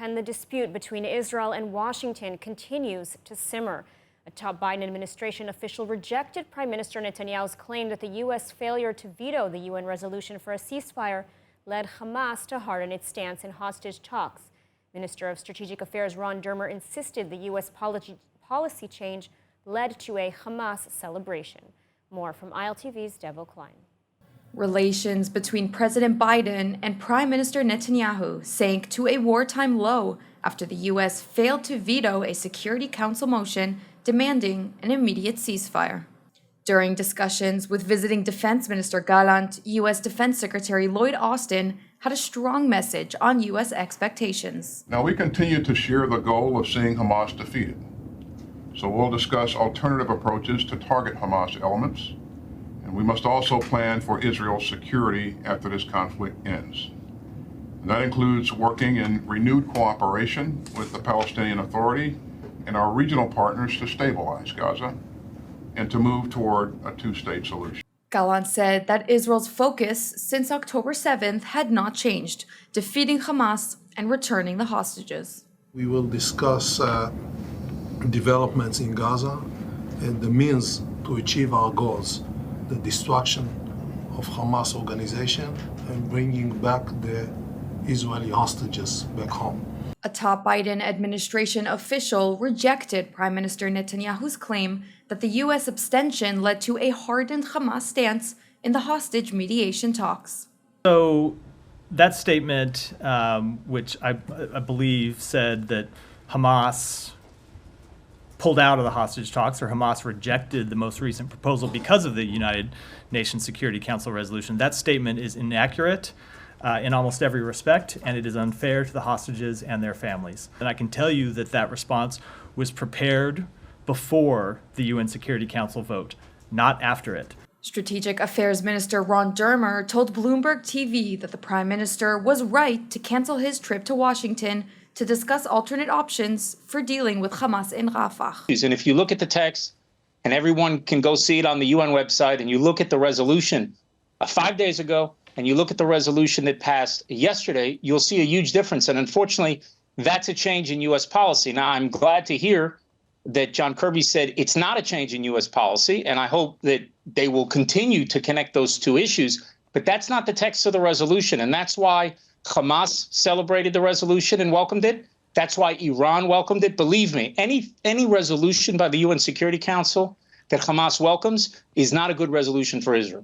and the dispute between Israel and Washington continues to simmer. A top Biden administration official rejected Prime Minister Netanyahu's claim that the U.S. failure to veto the UN resolution for a ceasefire led Hamas to harden its stance in hostage talks. Minister of Strategic Affairs Ron Dermer insisted the U.S. policy change led to a Hamas celebration. More from ILTV's Devo Klein. Relations between President Biden and Prime Minister Netanyahu sank to a wartime low after the U.S. failed to veto a Security Council motion demanding an immediate ceasefire. During discussions with visiting Defense Minister Gallant, U.S. Defense Secretary Lloyd Austin had a strong message on U.S. expectations. Now, we continue to share the goal of seeing Hamas defeated. So we'll discuss alternative approaches to target Hamas elements, and we must also plan for Israel's security after this conflict ends. And that includes working in renewed cooperation with the Palestinian Authority and our regional partners to stabilize Gaza and to move toward a two-state solution. Gallant said that Israel's focus since October 7th had not changed, defeating Hamas and returning the hostages. We will discuss developments in Gaza and the means to achieve our goals, the destruction of Hamas organization and bringing back the Israeli hostages back home. A top Biden administration official rejected Prime Minister Netanyahu's claim that the U.S. abstention led to a hardened Hamas stance in the hostage mediation talks. So that statement, which I believe said that Hamas pulled out of the hostage talks, or Hamas rejected the most recent proposal because of the United Nations Security Council resolution, that statement is inaccurate in almost every respect, and it is unfair to the hostages and their families. And I can tell you that that response was prepared before the UN Security Council vote, not after it. Strategic Affairs Minister Ron Dermer told Bloomberg TV that the Prime Minister was right to cancel his trip to Washington to discuss alternate options for dealing with Hamas in Rafah. And if you look at the text, and everyone can go see it on the UN website, and you look at the resolution 5 days ago, and you look at the resolution that passed yesterday, you'll see a huge difference. And unfortunately, that's a change in U.S. policy. Now, I'm glad to hear that John Kirby said it's not a change in U.S. policy, and I hope that they will continue to connect those two issues. But that's not the text of the resolution, and that's why Hamas celebrated the resolution and welcomed it. That's why Iran welcomed it. Believe me, any resolution by the UN Security Council that Hamas welcomes is not a good resolution for Israel.